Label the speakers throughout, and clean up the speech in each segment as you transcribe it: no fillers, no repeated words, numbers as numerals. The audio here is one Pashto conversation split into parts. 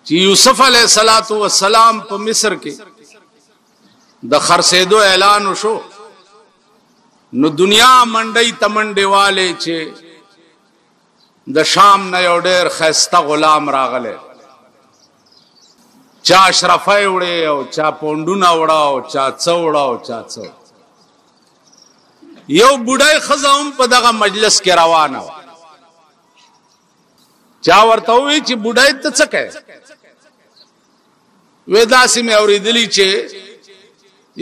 Speaker 1: چې یوسف علیه السلام په مصر کې د خرڅېدو اعلان وشو نو دنیا منډي تمنډي والے چې د شام نه یو ډېر ښایسته غلام راغلی چا اشرفی وړې او چا پونډونه وړه او چا څه وړه او چا څه یو بوډای ښځه هم په دغه مجلس کې روانه وه چا ورته وویل چې بوډای ته څه کوې وی داسې مې اورېدلي چې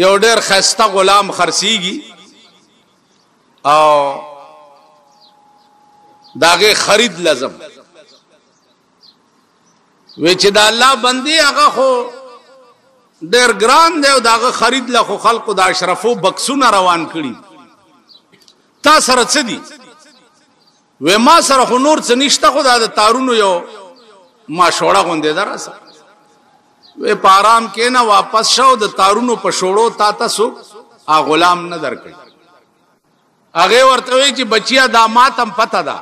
Speaker 1: یو ډېر ښایسته غلام خرڅېږي او د هغې خرید لازم وی چې د الله بندي هغه خو ډېر ګران دی او د هغه خرید له خو خلقو د اشرفو بکسونه روان کړي تا سره څه دي وی ما سره خو نور څه نشته خو دا د تارونو یو ماشوړه غوندې ده راسره وی په آرام کښېنه واپس شه او د تارونو په شوړو تا ته څوک غلام نه درکړي هغې ورته وی چې بچیه دا ما ته هم پته ده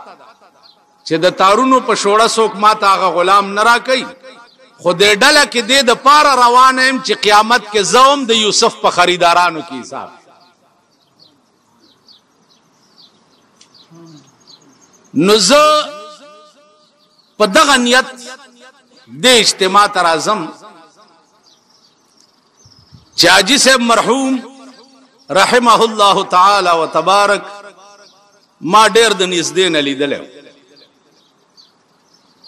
Speaker 1: چې د تارونو په شوړه څوک ما ته هغه غلام نه راکوي خو دې ډله کې دې دپاره روانه یم چې قیامت کې زه هم د یوسف په خریدارانو کې حساب نو زه په دغه نیت د اجتماع ته راځم چې حاجي صاحب مرحوم رحمه الله تعالی و تبارک ما ډېر د نږدې نه لیدلی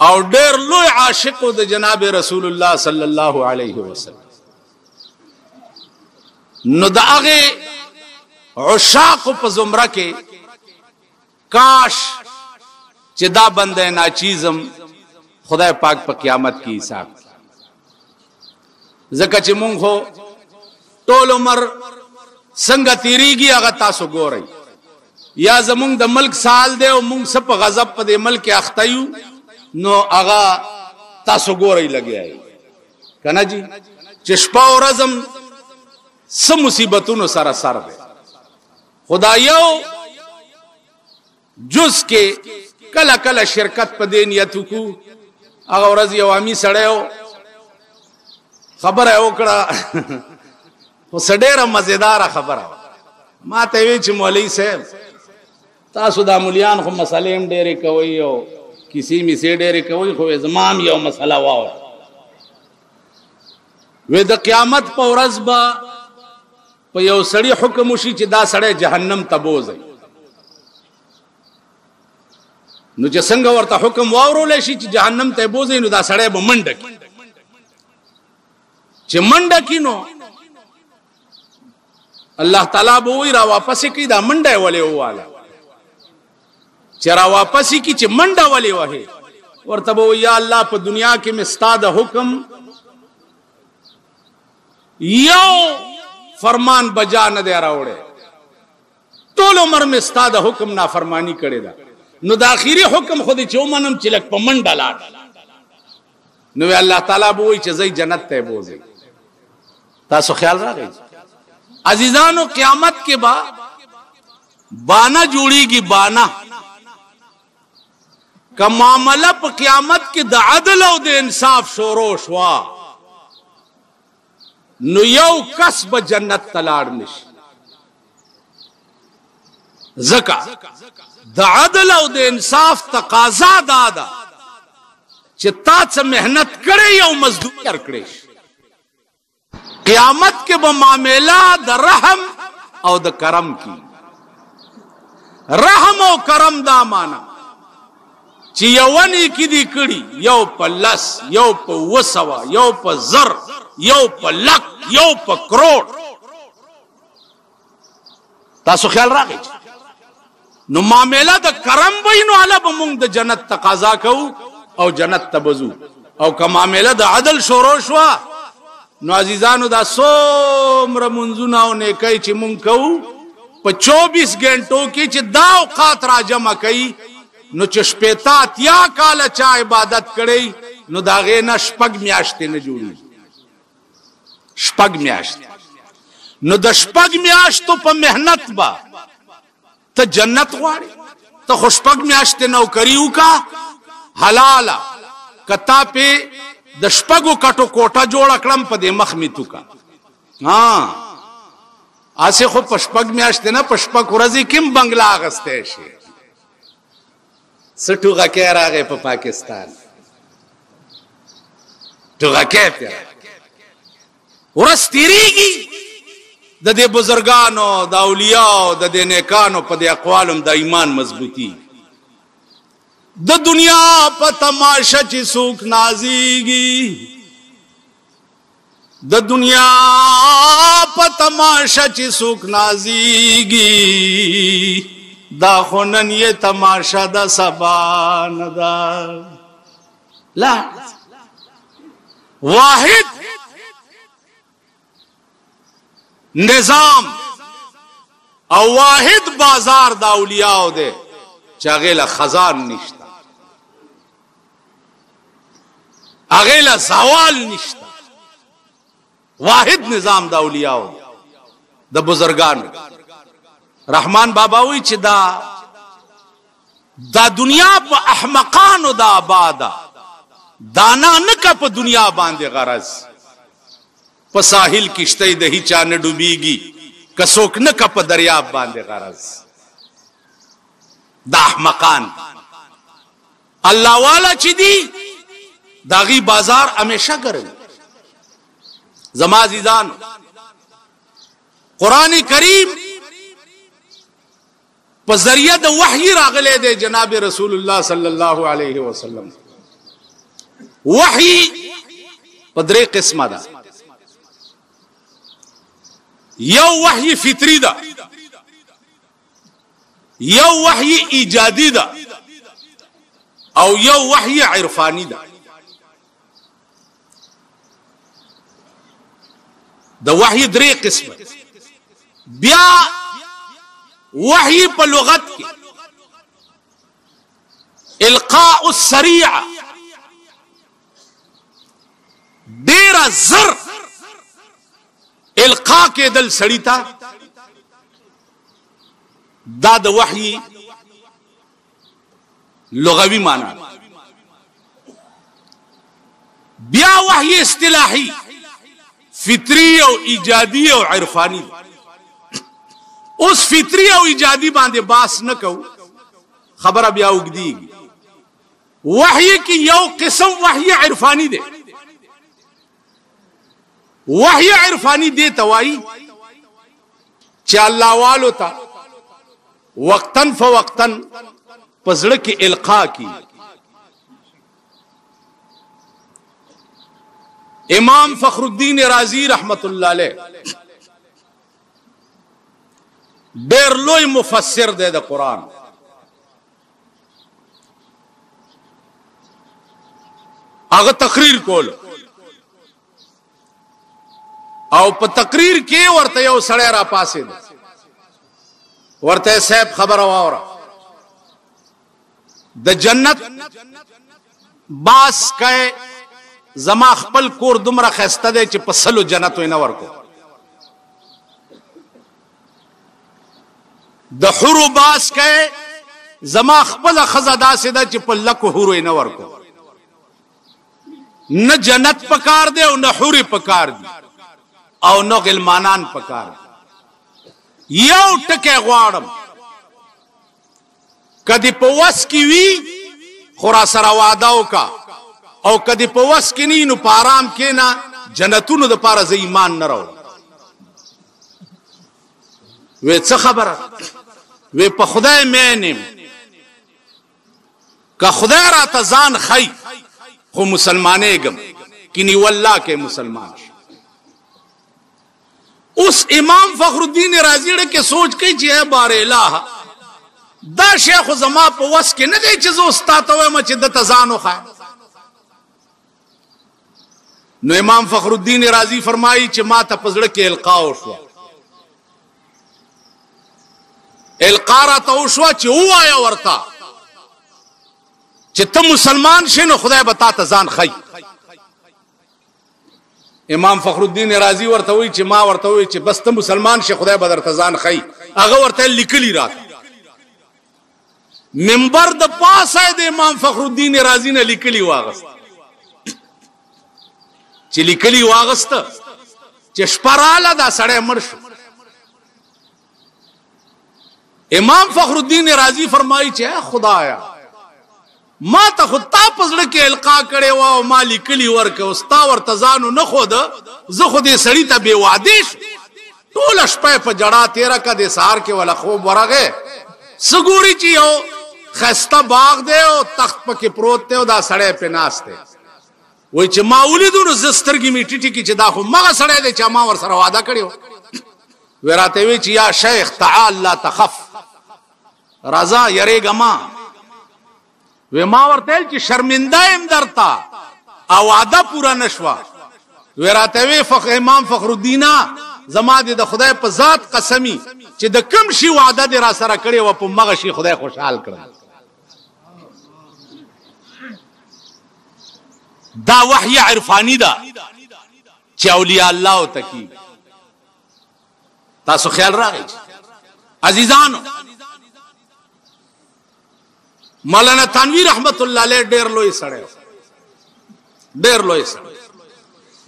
Speaker 1: او ډېر لوی عاشق د جناب رسول الله صلی الله علیه وسلم نو د هغې عشاقو په زمره کې کاش چې دا بنده ناچیزم خدای پاک په قیامت کې حساب ځکه چې مونږ خو ټول عمر څنګه تیریږي هغه تاسو ګورئ یا زمونږ د ملک سال دی او مونږ څه په غضب په دې ملک کې اخته یو نو هغه تاسو ګورئ لګیا یې که نه جي چې شپه او ورځ هم څه مصیبتونو سره سر دی خو دا یو جز کې کله کله شرکت په دې نیت وکړو هغه ورځ یو عامي سړی و خبره یې وکړه خو څه ډېره مزېداره خبره وه ما ته یې ویل چې مولوي صاحب تاسو دا مولیان خو مسلې هم ډېرې کوئ او کیسې میسې ډېرې کوئ خو زما هم یو مسله واوره وی د قیامت په ورځ به په یو سړي حکم وشي چې دا سړی جهنم ته بوځئ نو چې څنګه ورته حکم واورولی شي چې جهنم ته یې بوځئ نو دا سړی به منډه کړي چې منډه کړي نو الله تعالی به وایي را واپسې کړي دا منډه یې ولې وواله چې را واپسې کړي چې منډه ولې وهې ورته به وایي یا الله په دنیا کې مې ستا د حکم یو فرمان بجا نه دی راوړی ټول عمر مې ستا د حکم نافرمانی کړې ده نو د آخري حکم خو دې چې ومنم چې لږ په منډه لاړ نو الله تعالی به وایي چې ځئ جنت ته یې بوځئ تاسو خیال راغی عزیزانو قیامت کے با بانا جوڑی گی بانا کا معاملہ پا قیامت کے دا عدل او دا انصاف شورو شوا نو یو کسب جنت تلاڑ نش زکا دا عدل او دا انصاف تقاضا دادا چه تا چه محنت کرے یو مزدور کرش قیامت کے با معاملہ دا رحم او دا کرم کی رحم او کرم دا مانا چی یوانی کی دی کڑی یو پا لس یو پا وسوا یو پا زر یو پا لک یو پا کروڑ تاسو خیال راگئی نو معاملہ دا کرم بای نو علا با مونگ دا جنت تقاضا کو او جنت تبزو او کا معاملہ دا عدل شوروشوا نو عزیزانو دا سومر منزونا او نیکی چی مونگ کو پا 24 گھنٹوں کی چی دا اوقات را جمع کئی نو چی شپیتات یا کالا چا عبادت کری نو دا غینا شپگ میاشتے نجوڑی شپگ میاشتے نو دا شپگ میاشتو پا محنت با تا جنت غواری تا خوشپگ میاشتے نو کریو کا حلالا کتا په د شپږو کټو کوټه جوړ کړم په دې مخ می تو کا اسه خو پشپګ میاشت نه پشپګ ورځي کیم بنگلا غسته شي سټوغه کې راغې په پاکستان ټوغه کې ورستریږي د دې بزرګانو د اولیاء د دې نیکانو په دې اقوالم د ایمان مضبوطی د دنیا په تماشا چې څوک نازيږي د دنیا په تماشا چې څوک نازيږي دا خونن یہ تماشا دا سبا ندا لا واحد نظام او واحد بازار دا اولیاء دے چاگیلا خزان نشتا اگیلا زوال نشتا واحد نظام دا اولیاء دا بزرگان رحمان بابا وی چې دا دنیا په احمقانو دا آبادا دانا نکا په دنیا باندې غرض په ساحل کشته د هیچا نه ډوبېږي کڅوک نکا په دریاب باندې غرض دا احمقان الله والا چې دی داغي بازار همیشه ګرځي زما عزیزان قران کریم په ذریعہ د وحی راغله د جناب رسول الله صلی الله علیه وسلم وحی په درې قسمه ده یو وحی فطری ده یو وحی ایجادی ده او یو وحی عرفانی ده د وحی درې قسمه بیا وحی په لغت کې القاء السریع ډیر زر القاء کې دل سړی تا دا د وحی لغوي معنی بیا وحی اصطلاحي فطری او ایجادی او عرفانی اوس فطری او ایجادی باندې باس نه کو خبره بیا وګدیږي وحی کی یو قسم وحی عرفانی دی وحی عرفانی دی توای چې الله والو ته وقتن فوقتن پزړه کې القا کی امام فخر الدین رازی رحمت الله علیه ډېر لوی مفسر دی د قران هغه تقریر کول او په تقریر کې ورته یو سړی را پاسې ورته صاحب خبر واوره د جنت باس کئ زما خپل کور دومره خسته دی چې په سلو جنت وینه ورکو د حور باس کئ زما خپل خزا داسې ده چې په لکو حور وینه ورکو نه جنت پکار دی او نه حور پکار دی او نو غلمانان پکار یو ټکه غواړم کدی په وس کی وی خورا سره وعده وکا او کدی په وس کی نه نو پارام کینا جنتونو د پاره ز ایمان نه راو وې څه خبره وې په خدای مینم که خدای را ته ځان خی خو مسلمانېږم کینی والله کې مسلمان اس امام فخر الدین رازی کے سوچ کے چی ہے بار الہ دا شیخ زما پا وس کے نہ دے چیزو استاتا ہوئے ما چی دا تزانو خواہ نو امام فخر الدین رازی فرمائی چی ما تا پزڑ کے القاو شوا القارا تا شوا چی او آیا ورتا چی تا مسلمان شنو خدای بتا تزان خی امام فخر الدین رازی ورته وی چې ما ورته وی چې بس ته مسلمان شې خدای بدر تزان خی هغه ورته لیکلی راته منبر د پاسه د امام فخر الدین رازی نه لیکلی واغست چې لیکلي واغسته چې شپه راله دا سړی مړ شو. امام فخر الدین رازی فرمایي چې خدایا ما ته خو تا په زړه کې القا کړې وه او ما لیکلي ورکه او ستا ورته ځانو نه ښوده، زه خو دې سړي ته بې وعدې شو. ټوله شپه په جړا تېره کړه، د سهار کې وله خوب ورغی. څه ګوري چې یو ښایسته باغ دی او تخت پکې پروت دی او دا سړی پې ناست دی. وایي چې ما ولیدو نو زه سترګې مې ټیټې کړي چې دا خو مغه سړی دی چې ما ورسره واده کړې وه. وی راته وی چې یا شیخ تعال لا تخف، راځه یریږه ما. وی ما ورته ویل چې شرمنده یم درته او واده پوره نه شوه. وی راته وی امام فخر الدینه زما دې د خدای په ذات قسمی چې د کوم شي وعده دې را سره کړې وه په مغه شي خدای خوشحال کړم. دا وحی عرفانی ده چې اولیاء الله ته کی. تاسو خیال راغی عزیزانو، مولانا تنویر رحمت الله علیه ډیر لوی سړی، ډیر لوی سړی.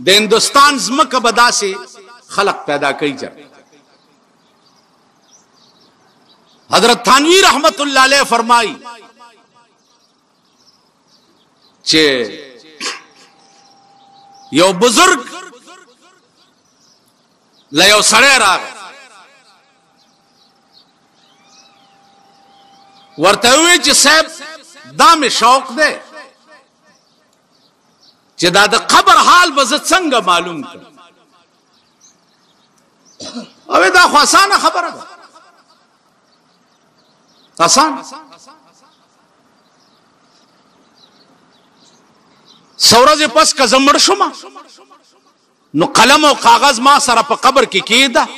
Speaker 1: د هندوستان ځمکه به داسې خلق پیدا کوي چې حضرت تنویر رحمت الله علیه فرمایي چې یو بزرگ لا یو سړی راغی، ورته وی چې صاحب دا مې شوق دی چې دا د قبر حال به زه څنګه معلوم کړم. او دا خو اسانه خبره ده، آسان. سورج پس که زه مړ شوم نو قلم او کاغذ ما سره په قبر کې کېده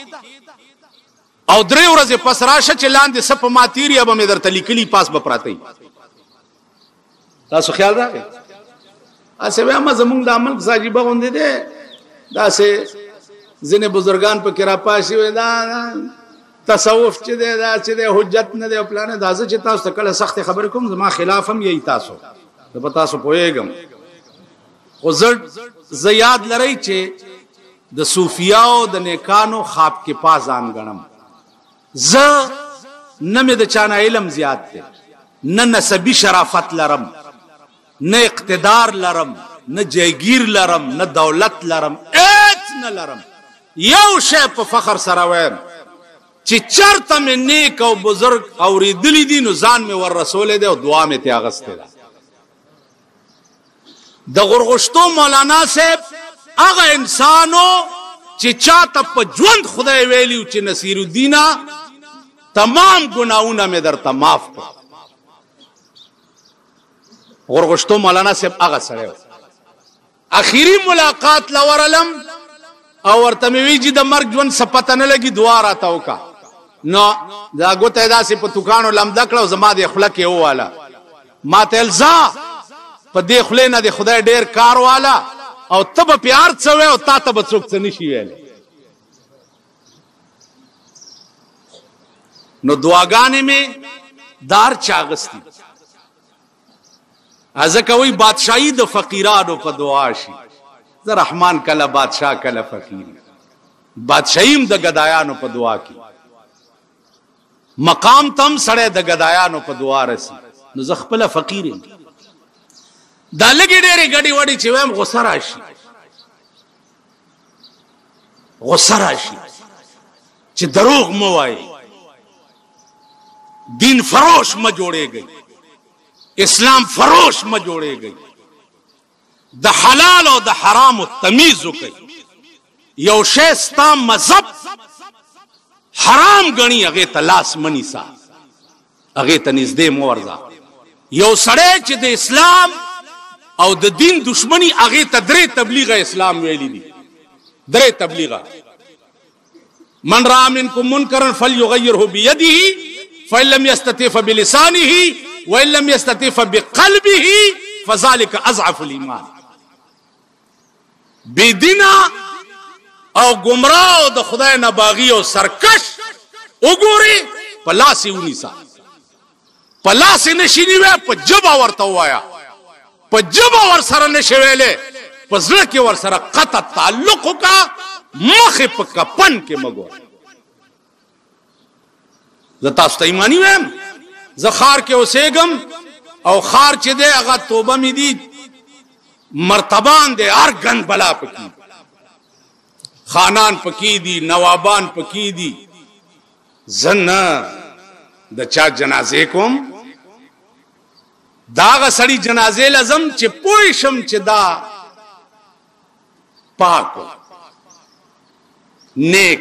Speaker 1: او 3 ورځې پس راشه چې لاندې څه په ما تېر یا به مې درته لیکلي پاس به پراته وي. تاسو خیال راغی؟ هسې وایم زمونږ د عمل کیسه عجیبه غوندې دی، داسې ځینې بزرګان پکې راپاشي وایي دا تصوف چې دی دا چې دی حجت نه دی او پلانه دا. زه چې تاسو ته کله سختې خبرې کوم زما خلاف هم یهی تاسو، زه په تاسو پوهېږم. خو زه یاد لرئ چې د صوفیاو د نیکانو خواب کې پا ځان ګڼم. زه نه مې د چانه علم زیات دی، نه نسبی شرافت لرم، نه اقتدار لرم، نه جایگیر لرم، نه دولت لرم، هیڅ نه لرم. یو شی په فخر سره وایم چې چرته مې نیک او بزرگ اورېدلی دي نو ځان مې ور رسولی دی او دعا مې ترې اخیستې ده. د غرغشتو مولانا صاحب هغه انسانو چې چاته په ژوند خدای ویلیو چې نصیر الدینه تمام گناہونه مې درته معاف کړ. غرغشتو مولانا صاحب هغه سړی و. اخیری ملاقات لورلم او ورته مې وی چې د مرګ ژوند څه پته نه لګي دعا راته وکړه. نو دا ګوته یې داسې په توکانو لمده کړه او زما د خوله کې وواله. ما ته ویل ځه په دې خولې نه د خدای ډېر کار واله او ته به پې هر څه وی او تا ته به څوک څه نه شي ویلی. نو دعاګانې مې دار چا اغستې. ځکه وایي بادشاهي د فقیرانو په دعا شي. زه رحمان کله بادشاه کله فقیر، بادشاهي هم د ګدایانو په دعا کې، مقام تم سړی د ګدایانو په دعا رسی. نو زه خپله فقیر یم. دا لږې ډېرې ګډې وډې چې وایم غصه راشي، غصه راشي چې دروغ مه وایي، دین فروش مه جوړېږئ، اسلام فروش مه جوړېږئ، د حلال او د حرام تمیز وکړئ. یو شی ستا مذهب حرام ګڼي هغې ته لاس مه نیسه، هغې ته نږدې مه ورځه. یو سړی چې د اسلام او د دین دشمنی هغې ته 3 تبلیغه اسلام ویلی دي، 3 تبلیغه. من را منکم منکرا فلیغیره بیده فإن لم يستطع فبلسانه وإن لم يستطع فبقلبه فذلك أضعف الإيمان. بيدینا او گمراه د خدای نه باغی او سرکش وګوري په لاس یې ونیسه، په لاس یې نشي نیوی، په ژبه ورته ووایه، په ژبه ور سره نشي ویلی پزړه کې ور سره قطع تعلق کا مخ په کپن کې مګو زه تاسو ته ایمانی ویم زه خار کې اوسېږم او خار چې دی هغه توبه مې دي مرتبان دی هر گند بلا پکې خانان پکې دي نوابان پکې دي زنه د چا جنازې کوم داغه سړی جنازې لازم چې پوه شم چې دا پاک نیک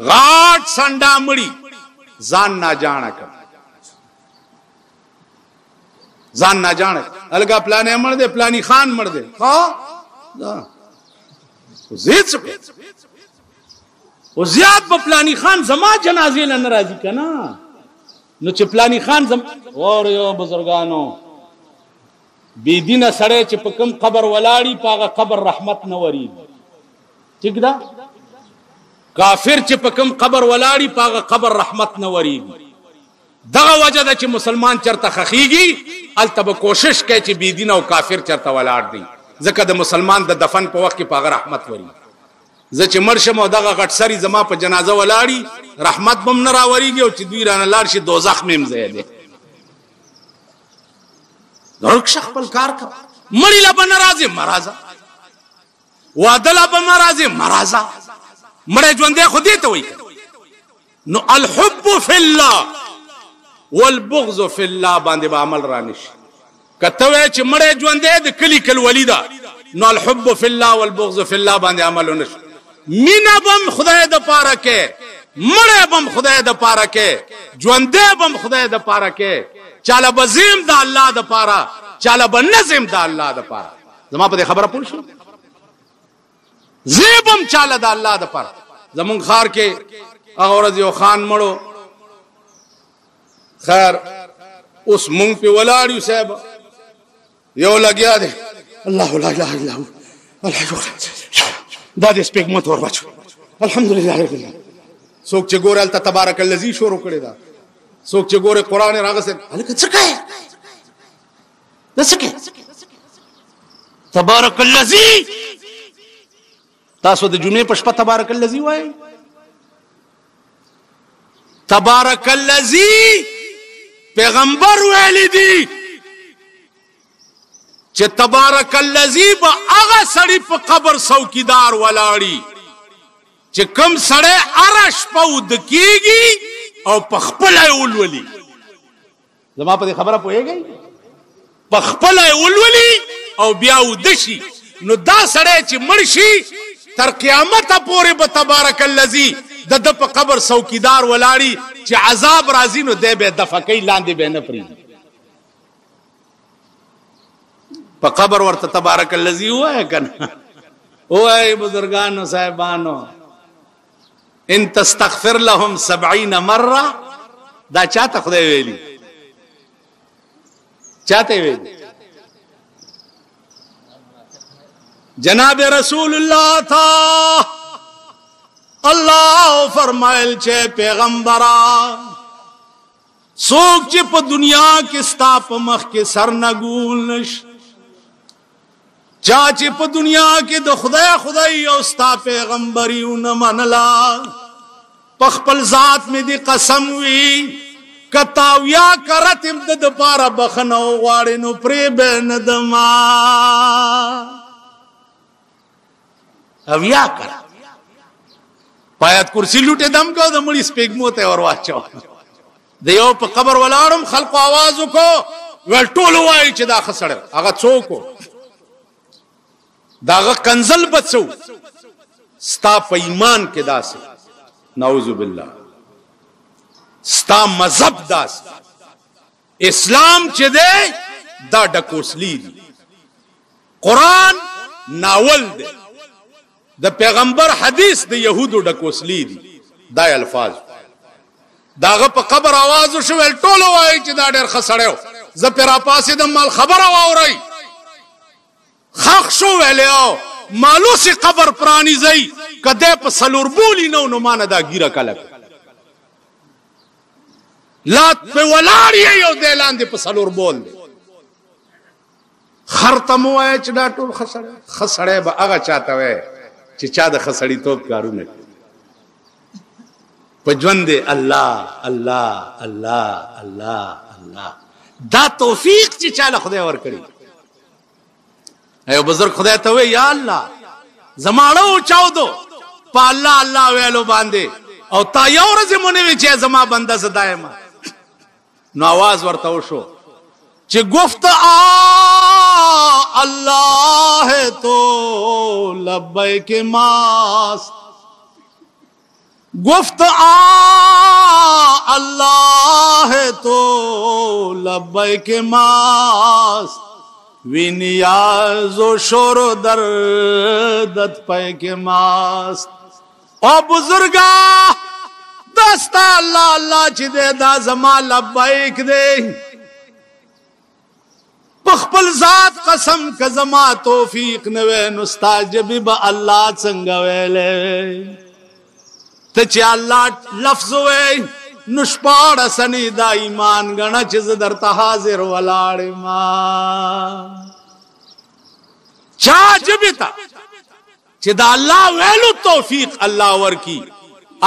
Speaker 1: غاټ سنډا مړی ځان نه جانا کړ ځان نه جانا الګا پلانې مړ دې پلانی خان مړ دې ها دا زید څه او زیاد په پلانی خان زما جنازې نه ناراضي کنا نو چې پلانی خان زم اور یو بزرګانو بی دینه سړی چې په کوم قبر ولاړی پاغه قبر رحمت نه وری ٹھیک ده کافر چې په کوم قبر ولاړی پاغه قبر رحمت نه وری دغه وجه ده چې مسلمان چرته خخیږي التب کوشش کوي چې بی دینه او کافر چرته ولاړ دی ځکه د مسلمان د دفن په وخت کې پاغه رحمت وری زه چې مرشم او دغه غټ سری زما په جنازه ولاړی رحمت بم نه راوریږي او چې دوی رانه لاړ شي دوزخ مم ځای دی درک شخ خپل کار کا مړی لا به ناراضي مرزا وعده لا به ناراضي مرزا مړی ژوندې خو دې ته وایي نو الحب فی الله والبغض فی الله باندې به عمل رانش کته وای چې مړی ژوندې د کلی کل ولیدا نو الحب فی الله والبغض فی الله باندې عمل ونش مینا بم خدای د پاره کې مړی بم خدای د پاره کې ژوندې بم خدای د پاره کې چاله بزیم د الله د پاره چاله بنظم د الله د پاره زما په خبره پوه شو زیبم چاله د الله د پاره زمون خار کې هغه ورځ یو خان مړو خیر اوس مونږ په ولاړیو صاحب یو لګیا دی الله لا اله الا هو دا دې سپیک مت ور بچو الحمدلله رب العالمین څوک چې ګورل ته تبارک الذی شروع کړی دا څوک چې ګوره قران راغسه الکه څه کوي دا څه کوي تبارک الذی تاسو د جمعې په شپه تبارک الذی وای تبارک الذی پیغمبر ویل دي چې تبارک الذی به هغه سړی په قبر څوکیدار ولاړی چې کم سړی ارش پود کیږي او پخپل اولولي زما په خبره پوهیږي پخپل اولولي او بیا ودشي نو دا سړی چې مرشي تر قیامت پورې به تبارک الذی د په قبر څوکیدار ولاړی چې عذاب راځي نو دی به دفقې لاندې به نه پریږي په قبر ورته تبارک الذی وای کنه وای بزرګانو صاحبانو ان تستغفر لهم 70 مره دا چاته خدای ویلی چاته ویلی جناب رسول الله تا الله فرمایل چې پیغمبران څوک چې په دنیا کې ستا په مخ کې سر نګول نش چا چې په دنیا کې د خدای او ستا پیغمبري ونه منلا په خپل ذات مې دي قسم وی کتاویا کرتم د پاره بخنو غواړي نو پرې به ندما اویا کړ پایت کرسی لوټه دم کو د مړي سپېګمو ته ور واچو د یو په قبر ولاړم خلق आवाज وکړو ول ټول وای چې دا خسړ هغه څوک داغه کنزل بچو ستا په ایمان کې داسې نعوذ بالله ستا مذهب داسې اسلام چې دی دا ډکوسلی دی قرآن ناول دی د پیغمبر حدیث د يهودو ډکوسلی دی دا الفاظ داغه په قبر आवाज شو ول ټول وای چې دا ډېر خسړیو ز پیرا پاسې د مال خبره واوري خخ شو ویلو مالو سی قبر پرانی زئی کده په سلور بولی نو مان دا ګیره کلک لات په ولاړی یو دلان دی په سلور بول خر ته مو وایه چې دا ټول ښه سړی. ښه سړی به هغه چاته وایه چې چا د ښه سړیتوب کارونه کوي په ژوند دی. الله الله الله الله الله دا توفیق چې چاله خدای ورکړي. ایو بزرگ خدای ته وایي یا الله زماړه چاودو په الله الله ویلو باندې او تا یو ورځ مونږ وی چې زما بنده زدایم. نو आवाज ورته وشو چې گفت اللہ ہے تو لبیک ماست. گفت اللہ ہے تو لبیک ماست. وی نیاز و شور و دردت پیک ماست. او بزرگا دستا اللہ اللہ چی دے دا زما لبیک دے پخپل ذات قسم کا زما توفیق نوے نستا جبی با اللہ چنگویلے تچی اللہ لفظ ہوئے نشپاڑ سنی دا ایمان گنا چیز در تحاضر ولاڑ ما چا جبی تا چی دا اللہ ویلو توفیق اللہ ورکی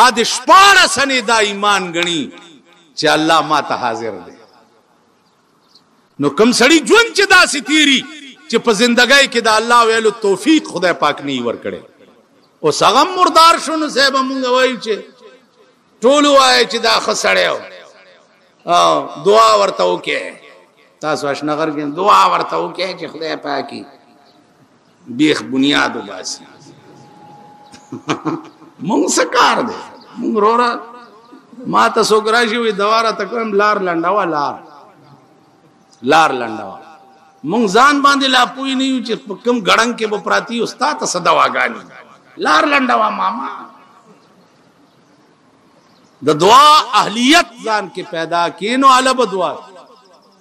Speaker 1: آدھ شپاڑ سنی دا ایمان گنی چی اللہ ما تحاضر دے. نو کم سڑی جون چی دا سی تیری چی پا زندگائی کی دا اللہ ویلو توفیق خدا پاک نہیں ورکڑے. او سغم مردار شنو سیبا مونگا ویل چی ټولو آئے چی دا خسڑے ہو دعا ورتاو کے تاسو اشنغر کے دعا ورتاو کے چی خدا پاکی بیخ بنیادو باسی مونگ سکار دے مونگ رو را ما تا سوگراشی ہوئی دوارا تکویم لار لنڈاوا لار لنڈاوا مونگ زان باندی لا پوئی نہیں ہوں چی کم گڑنگ کے بپراتی استا تا صدوا گانی لار لنڈاوا ماما. دا دعا اہلیت زان کے پیدا کینو علب دعا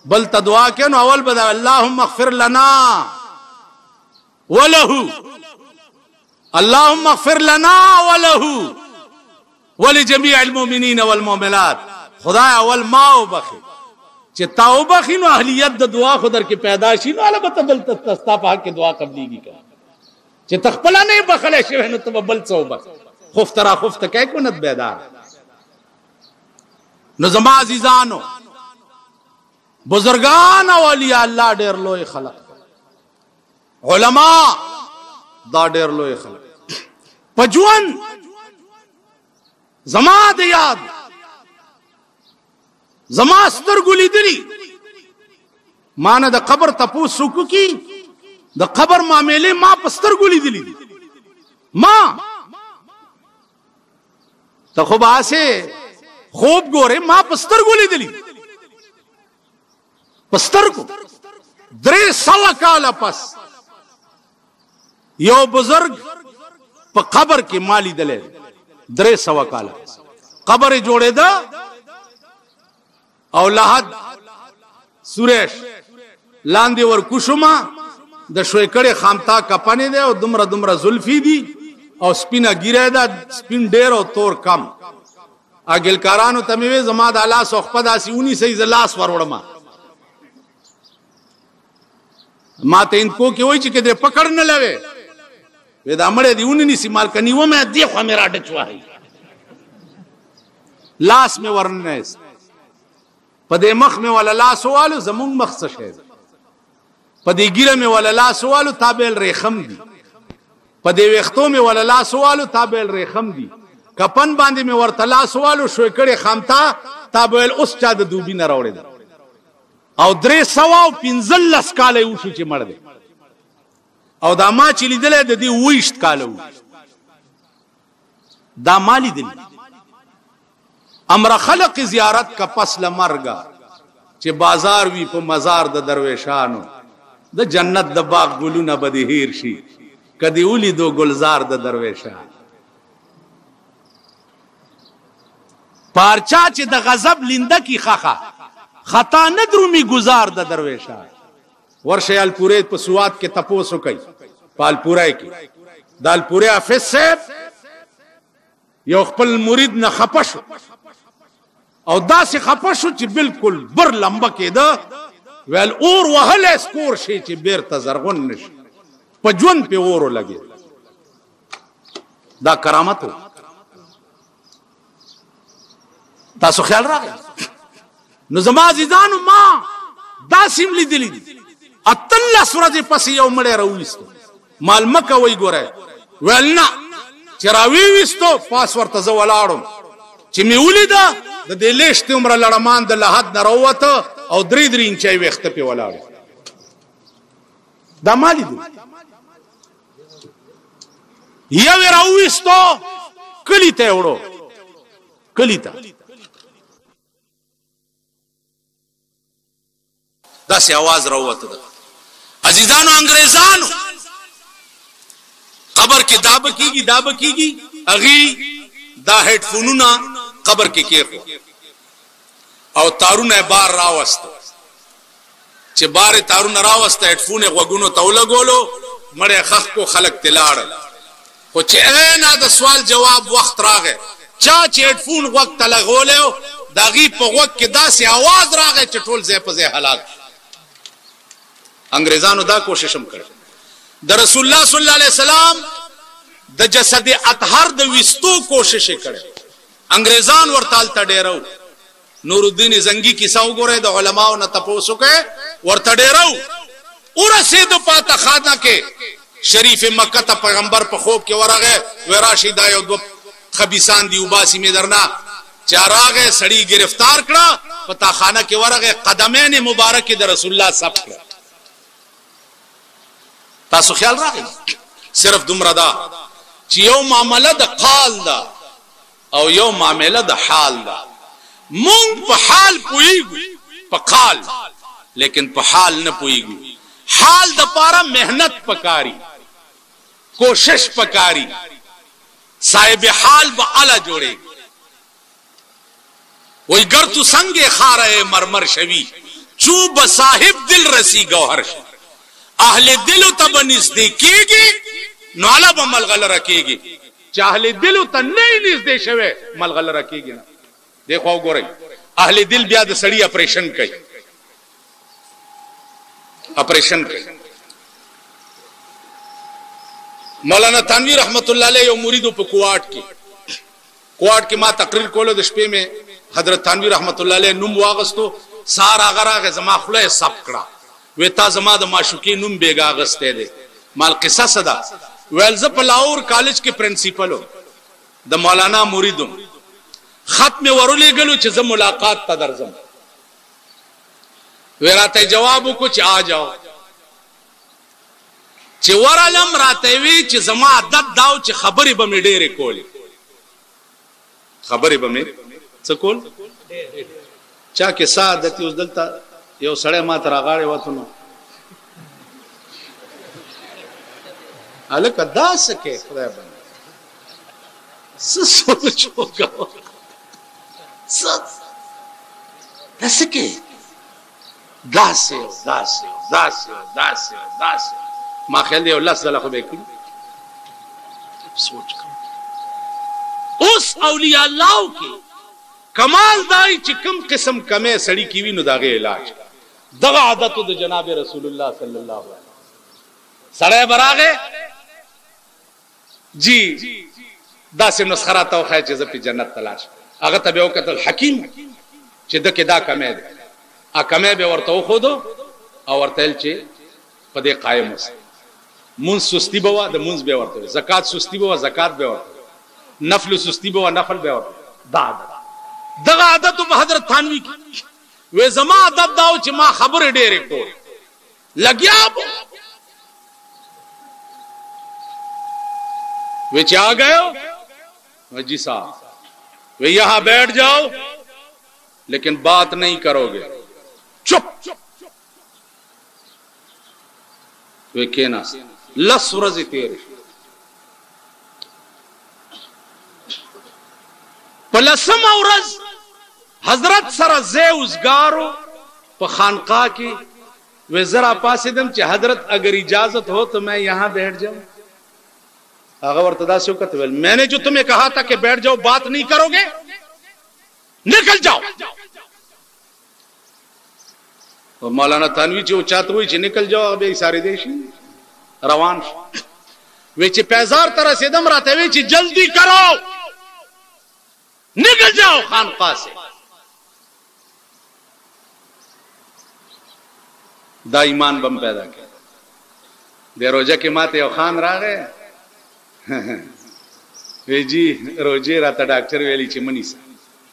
Speaker 1: بل تا دعا کینو اول بدا اللہم اغفر لنا ولہو اللہم اغفر لنا ولہو ولجمیع المومنین والمومنات. خدا اول ماو بخی چی تاو بخی نو اہلیت دا دعا خودر کی پیدا شی نو علب بل تستا پاک کے دعا قبلی گی کا چی تخپلا نہیں بخلے شوہ نو تب بل سو بخ خفترا خفت کئی کنت بیدار. نظم عزیزانو بزرگان اولیاء اللہ دیر لوئی خلق علماء دا دیر لوئی خلق پجون زما دیاد زما سترگولی دلی مانا دا قبر تپو سکو کی دا قبر معاملے ما پسترگولی دلی ما تا خوب آسے خوب گورے ما پستر گولی دلی پستر کو 300 کالا پس یو بزرگ پا قبر کے مالی دلے 300 کالا قبر جوڑے دا او لحد سوریش لاندی ور کشما دا شویکڑے خامتا کپانے دے او دمرا زلفی دی او سپینا گیرے دا سپین دیر او تور کم اگل کارانو تمیوے زماد اللہ سوخپد آسی اونی سیز اللہ سوروڑما ما تا انکو کی ہوئی چکے دے پکڑ نہ لوے ویدہ مڑے دی اونی نیسی مال کنی وہ میں دیکھوا میرا ڈچوا ہے لاس میں ورنیس پدے مخ میں والا لاس والو زمون مخ سشید پدے گیرہ میں والا لاس والو تابیل ریخم دی پدے ویختو میں والا لاس والو تابیل ریخم دی کپن باندې میں ورتلا سوالو شوی کڑی خامتا تابویل اس چا دا دوبی نراوڑی دا او 315 کاله اوشو چی مر دے او دا ما چلی دلے دا دی ویشت کاله اوشو دا مالی دلی امر خلق زیارت کا پس لمرگا چی بازار وی پا مزار دا درویشانو دا جنت دا باغ گلو نا بدی ہیر شی کدی اولی دو گلزار دا درویشان پارچا چی دا غضب لندہ کی خاخا خطا ندرومی گزار دا درویشا ورشی الپورید پا سوات کے تپوسو کئی پا الپورائی کی دا الپوری حافظ صاحب یو خپل مرید نا خپشو او دا سی خپشو چی بالکل بر لمبا کے دا ویل اور وهل سکور شي چې بیرته زرغون نشي په ژوند په اورو لګي دا کرامت تاسو خیال راغی نو زما عزیزانو ما دا سیم لیدلی دي اتلس ورځې پس یو مړی راوویستو مال مه کوئ ګوره ویل نه چې راویویستو پاس ورته زه ولاړم چې مې ولیده د دې لیشتې عمره لړمان د لحد نه راووته او 3 انچۍ ویښته پې ولاړې دا ما لیدو یو یې راوویستو کلي ته یې وړو کلي ته داسې आवाज راووته ده عزیزانو انګریزانو قبر کې دا به کېږي هغې دا هیډ فونونه قبر کې کېښو او تارونه بار راوسته چې بار تارونه راوسته هیډ فون یې غوږونو ته ولګولو مړی خښ کو خلک ترې لاړل خو چې اینا د سوال جواب وخت راغی چا چې هیډ فون غوږ ته لګولی و د هغې په غوږ کې داسې اواز راغی چې ټول ځای په ځای هلاک انګریزانو دا کوشش هم کړی د رسول الله صلی الله علیه وسلم د جسد اطهر د وستو کوشش کړي انګریزان ورته هلته ډېرو نور الدین زنګي کیسه وګورئ د علماو نه تپوس وکړئ ورته ډېرو ورسېدو پاته خانه کې شریف مکه ته پیغمبر په خوب کې ورغی وی راشي دا یو دو خبیثان دي وباسي مې درنه چې راغی سړي گرفتار کړه په تاخانه کې ورغی قدمین مبارک د رسول الله سب کړه تاسو خیال راغی صرف دومره دا چې یو معامله د قال ده او یو معامله د حال ده مونږ په حال پوهیږو په قال لیکن په حال نه پوهیږو حال د پاره مهنت پکاري کوشش پکاري صاحب حال به اعلی جوړي وای گر تو سنگ خاره مرمر شوی چوب صاحب دل رسی گوهر شوی اهل دل ته نزدیکیږي نو علا به ملغلره کیږي چې اهل دل ته نه نږدې شوی ملغلره کیږي نه دیکھو وګورئ اهل دل بیا د سړی اپریشن کوي مولانا تنویر رحمت الله علیه یو مریدو په کوواټ کې ما تقریر کولو د شپې مې حضرت تنویر رحمت الله علیه نوم واغستو سارا غراغه زما خله سب کړه وې تا زما د معشوقې نوم بیګا غسته دي مال قصه صدا ویل ز په لاهور کالج کې پرنسپل د مولانا مریدو خط می ورولې غلو چې ز ملاقات ته درځم وراته جواب کو چې آ جاؤ چې ورالم راته وی چې زما عادت داو چې خبرې به مې ډېرې کولې خبرې به مې څه کول چا کې سعادت اوس دلته یو سړی ما تر غاړې وته نو الکه دا سکه خدای باندې سوچ وکاو سکه داسه ما خیال دی الله تعالی خو به کړی سوچ کوم اوس اولیاء الله کې کمال دای چې کوم قسم کمه سړی کی وی نو داغه علاج دغه عادت د جناب رسول الله صلی الله علیه وسلم سړی براغه جی داسې نسخرات او خای چې ز په جنت تلاش هغه ته به وکتل حکیم چې دکې دا کمه ده ا کمه به ورته خو دو او ورتل چې په دې قائم اوس مون سستی بوا د مونږ به ورته زکات سستی بوا زکات به ورته نفل سستی بوا نفل به ورته دغه عادت په حضرت تھانوی کی وې زما عادت داو چې ما خبر ډېرې کو لګیا وې چې آ گئے جی صاحب وې یہاں بیٹھ جاؤ لیکن بات نہیں کرو گے چپ وې کېنا لس ورځې تیرې پلسم ورځ حضرت سره زه اوسګارو په خانقاه کې وزرا پاسیدم چې حضرت اگر اجازت हो तो मैं यहाँ बैठ जाऊं هغه ورته دا شو کته ول میں نے جو تمہیں کہا تھا کہ بیٹھ جاؤ بات نہیں کرو گے نکل جاؤ और मौलाना थानवी जो चाहते हुए निकल जाओ अब सारे देश रवान वे पैजार तरह से दम रहते वे जल्दी करो निकल जाओ खानका से दा ईमान बम पैदा किया दे रोजा के माते और खान रह गए वे जी रोजे रहता डॉक्टर वेली चिमनी सा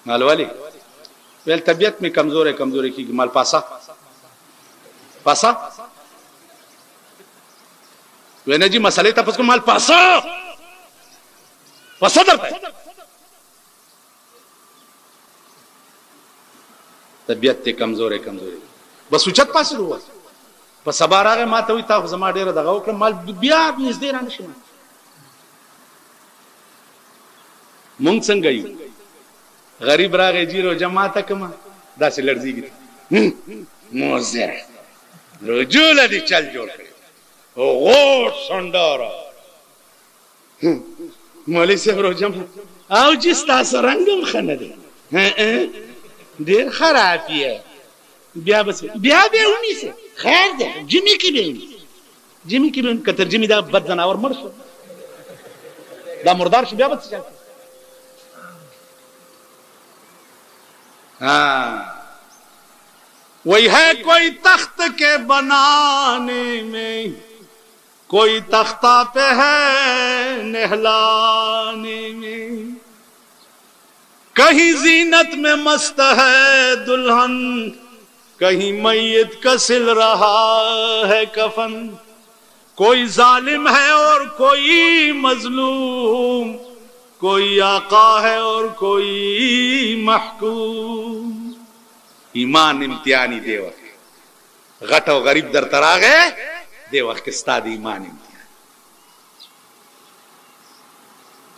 Speaker 1: माल वाली वेल तबियत में कमजोर है की माल पासा पासा वे जी मसले तपस को माल पासा पासा दर तबियत ते कमजोर है बस उचत पास हुआ बस सबार आ गए माता हुई था जमा डेरा दगा ओकरे माल बिया नजदे रान शिमा मुंग संग गई गरीब रा गए जीरो जमा तक मा दासे लड़जी की मोजे रजुल दी चल जोड़ करे ओ गोट संडारा मौली से रोजम आओ जिस तास रंगम खने दे देर खराबी है ब्याह बस ब्याह बे उन्हीं से खैर दे जिमी की बेन कतर जिमी दा बद जनावर मर सो दा मुर्दार से ब्याह बस जाते हाँ वही है कोई तख्त के बनाने में कोई तख्ता पे है नहलाने में कहीं जीनत में मस्त है दुल्हन कहीं मैयत का सिल रहा है कफन कोई जालिम है और कोई मजलूम कोई आका है और कोई महकूम ईमान इम्तिहानी देवक गटो गरीब दर तरा गए देवक किस्ता दी ईमान इम्तिहान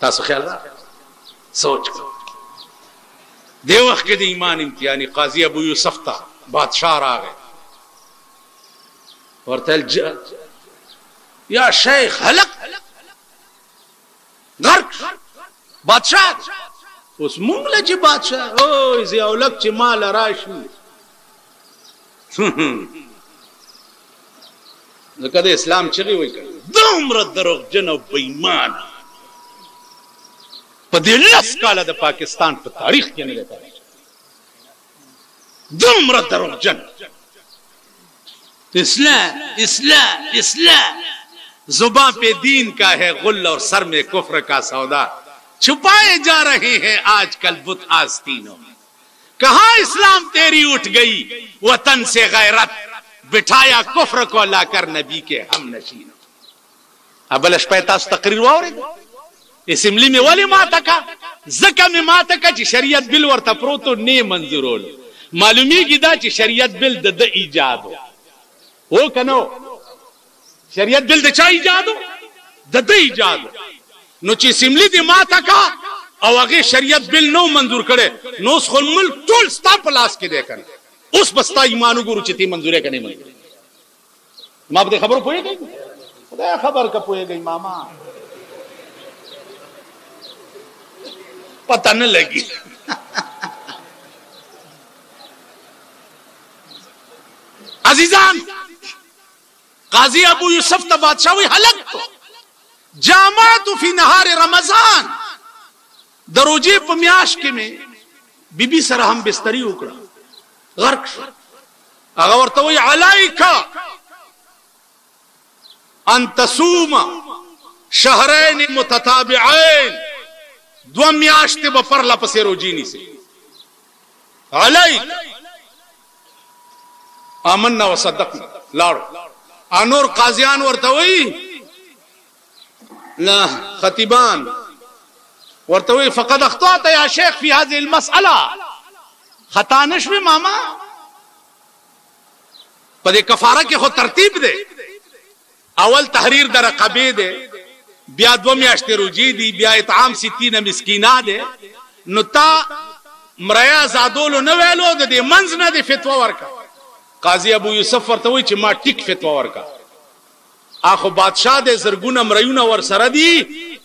Speaker 1: तासु ख्याल सोच को देवक के दी ईमान इम्तिहानी काजी अबू यूसुफ था बादशाह आ गए और तल या शेख हलक गर्क बादशाह उस मुंगले ची बादशाह ओ इसे औलक ची माल राशि कदे इस्लाम चली हुई कर दुम्र दरोग जनो बेईमान पदिलस काला द पाकिस्तान पर तारीख के नहीं लेता दुम्र दरोग जन इस्लाम जुबां पे दीन का है गुल और सर में कुफ्र का सौदा छुपाए जा रहे हैं आजकल बुत आस्तीनों में कहां इस्लाम तेरी उठ गई वतन से गैरत बिठाया कुफ्र को लाकर नबी के हम नशीनों अबलश पैतास तकरीर और असेंबली में वाली माता का जका में माता का शरीयत बिल और तप्रोतो ने मंजूर मालूमी की दा शरीयत बिल द इजाद हो कनो शरीयत बिल द चा इजाद हो द इजाद नो ची असेंबली दी माता का और आगे शरीयत बिल नो मंजूर करे नो खोल मुल्क टोल स्ता पलास के देकर उस बस्ता ईमानु गुरु चिति मंजूर का नहीं मंजूर माप दे खबर पोए गई खुदा खबर का पोए गई मामा पता न लगी अजीजान काजी अबू यूसुफ ता बादशाह हुई हलक तो जामातु फी नहार रमजान दरोजे पम्याश के में बीबी सर हम बिस्तरी उकड़ा गर्क अगर तो वही अलाइका अंतसूमा शहरैन मुतताबिऐन दो म्याश्ते बपरला पसे रोजीनी से अलाइका आमन्ना व सद्दक़ना लाड़ो आनोर काजियान वर्तवई ला खतीबान वर्तवई फकद अख्तात या शेख फी हाज़िल मसअला खतानश में मामा पदे कफारा के खो तरतीब दे अवल तहरीर दर कबे दे ब्या दो म्याश्ते रोजी दी ब्या इताम सित्तीन मिस्कीना दे नुता मरया जादोलो नवेलो दे मंज न दे फितवा वर्का काजी अबू यूसुफ वर्तवई ची मा टिक फितवा वर्का आखो बादशाह दे जरगुना मरयुना वर सरदी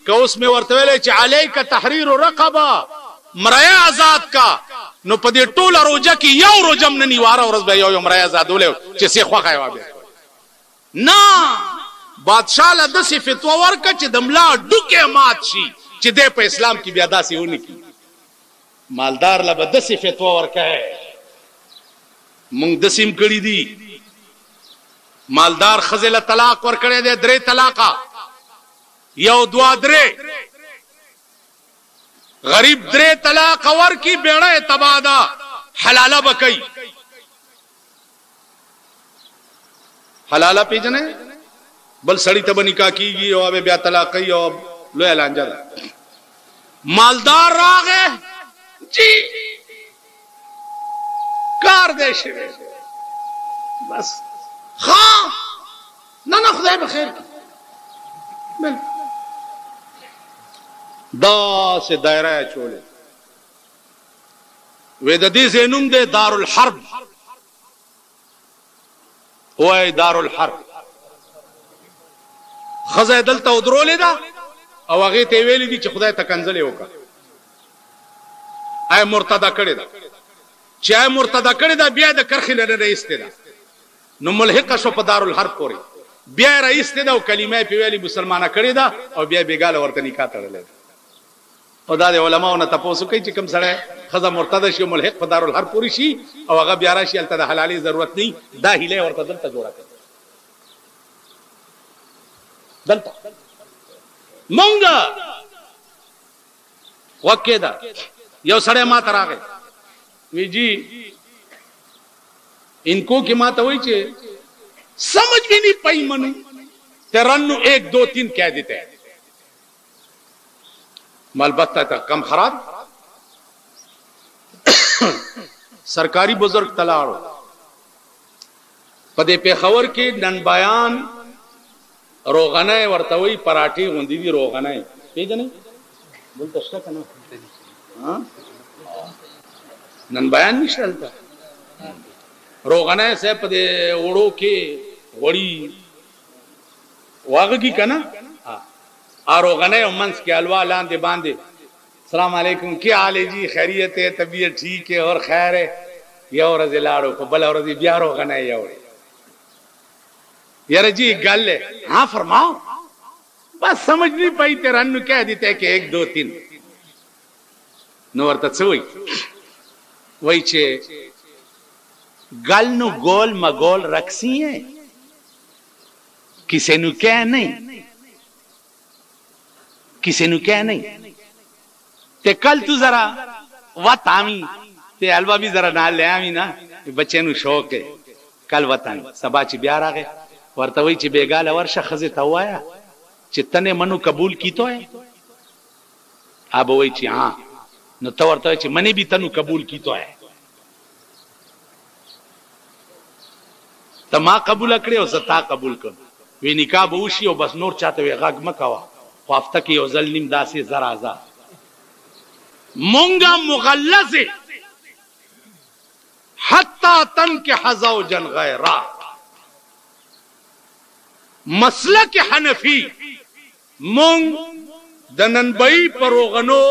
Speaker 1: का उसमें वर्तवेले ची अलैका तहरीर रक़बा मरया आजाद का نو په دې ټوله روزه کې یو روزه نه نیواره ورځ به یو مړی آزادولی چې څه خوښه یې وه نه بادشاه له داسې فتوا ورکړه چې د ملا ډوکې مات شي چې دی په اسلام کې بیا داسې ونه کړي مالدار له به داسې فتوا ورکړی مونږ داسې هم کړي دي مالدار ښځې له طلاق ورکړی دی 3 طلاقه 1 2 3 غریب 3 طلاق ورکي بیړه تبا ده حلاله به کوي حلاله پیژنې بل سړی ته به نکاح کیږي او بیا طلاق کوي او لوی لانجه ده مالدار راغې جی کار دې شوی بس ها نه خدای به خیر کړي دا سے دائرہ چولے وے د دې زینوم دے دارالحرب وای دارالحرب خزه دلته ودرولې دا او هغه ته ویلې دي چې خدای ته کنځلې وکړه آی مرتدا کړی دا چې آی مرتدا کړی دا بیا د کرخې لره رئیس ته دا نو ملحق شو په دارالحرب پورې بیا رئیس ته دا او کلمه په ویلي مسلمانه کړی دا او بیا بیګاله ورته نکاح تړلې او دا د علماء نه تاسو کوي چې کوم سره خزه مرتد شي ملحق په دارالحرب پوری شي او هغه بیا راشي الته د حلالي ضرورت نه دا هله ورته دلته جوړه کړ دلته مونږه وکیدا یو سره ما تراغه وی جی इनको की माता वही चे समझ भी नहीं पाई मनु तेरन्नु 1 2 3 कह देते हैं मालबत्ता था कम खराब सरकारी बुजुर्ग तलाड़ो पदे पे खबर के नन बयान रोगना वर्तवई पराठी गुंदी भी रोगना है जने बोलते ना हाँ नन बयान नहीं चलता रोगना से पदे ओड़ो के वड़ी वागी का ना आ रोगना मंस के अलवा लांदे बांधे सलाम अलैकुम क्या हाल है जी खैरियत है तबीयत ठीक है और खैर है ये और जिलाड़ो को बल और बिया रोगना है यार जी गल है हाँ फरमाओ बस समझ नहीं पाई तेरा अन्नू कह देते कि 1 2 3 नोर तत्सोई वही छे गल नु गोल मगोल रखसी है किसी नु कह नहीं किसी नु कह नहीं ते कल तू जरा वत आमी ते अलवा भी जरा ना ले आमी ना बच्चे नु शौक है कल वतानी सबा ची ब्यार आ गए वर्तवई ची बेगाल वर्षा खजे तवाया चित्तने मनु कबूल की तो है अब वही ची हाँ न तो वर्तवई ची मने भी तनु कबूल की तो है तमा कबूल अकड़े और सता कबूल कर वे निकाह बूशी और बस नोर चाहते हुए गग मकावा वाफ्ता की ओजलनिम दासे जराजा मोंगा मुगल्लज़े हत्ता तन के हज़ाव जन गैरा मसलक हनफी मोंग दननबई परोगनो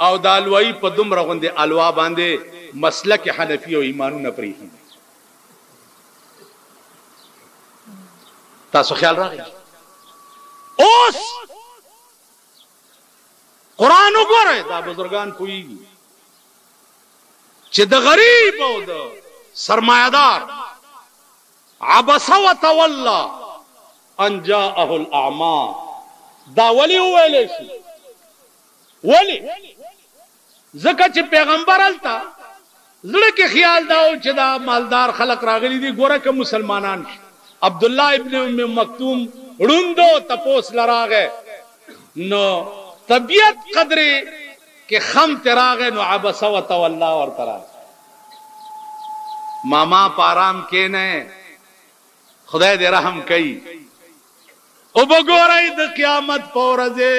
Speaker 1: और दालवाई पदुम रगंदे अलवा बांधे मसलक हनफी और ईमानु न परी तासो ख्याल रखे ओस कुरान उगोरे दा बुजुर्गान कोईगी चे द गरीब ओ द सरमायादार अबसा व तवल्ला अन जाअहुल अमा दा वली वेले शी वली जका चे पैगंबर अलता जड़े के ख्याल दाओ चे दा मालदार खलक रागली दी गोरा के मुसलमानान अब्दुल्ला इब्न उम्म मक्तूम रुंदो तपोस लरागे नो तबियत कदरे के खम तेरागे नो अबसा व तवल्ला और तरा मामा पाराम के ने खुदा दे रहम कई ओ बगोरई द क़यामत पौरजे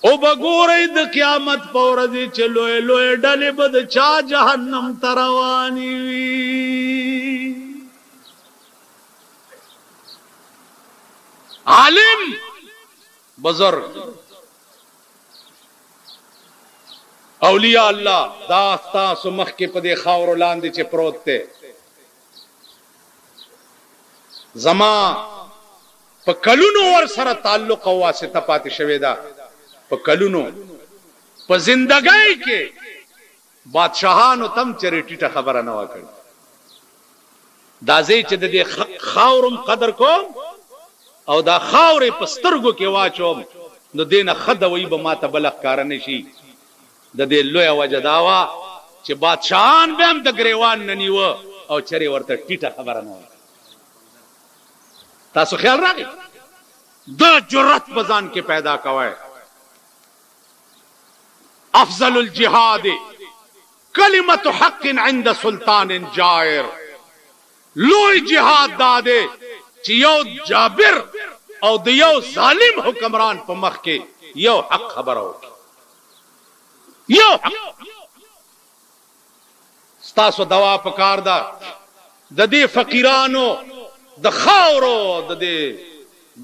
Speaker 1: ओ बगोरई द क़यामत पौरजे चलो लोए डले बद चा जहन्नम तरवानी आलिम बुजुर्ग اولیاء الله دا تاسو مخ کې په دې خاور لاندې چې پروت دی زما په کلونو ور سره تعلق او واسطه پاتې شوی دا په کلونو په زندګۍ کې بادشاہانو تم چریټیټه خبره نه وکړي دا زی چې د دې خاورم قدر کوم او دا خاورې په سترګو کې واچوم نو دینه خدوی به ماته بلخ کار نشي د دې لوی وجه داوا چې بادشاہان به هم د گریوان نه نیو او چری ورته ټیټه خبره نه وکړي تاسو خیال راغی دا جرأت بزان کې پیدا کوي افضل الجهاد کلمت حق عند سلطان جائر لوی جهاد داده چې یو جابر او د یو ظالم حکمران په مخ کې یو حق خبره وکړي یو حق ستاسو دوا پکار دا د دې فقیرانو د خاورو د دې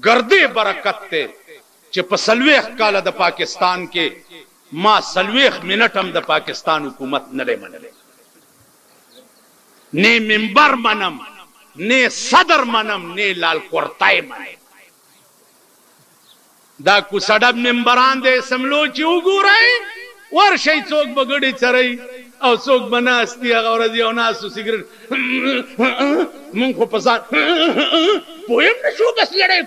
Speaker 1: ګردې برکت ته چې په سلويخ کاله د پاکستان کې ما سلويخ منټ هم د پاکستان حکومت نه منلې نه منبر منم نه صدر منم نه لال کورتای منم دا کو سړب منبران دې سملو چې وګورئ ورشي څوک بغړي چرای او څوک بناستي هغه ورځ یو ناسو سیګریټ مونږ خو پسان پویم نشو بس لړې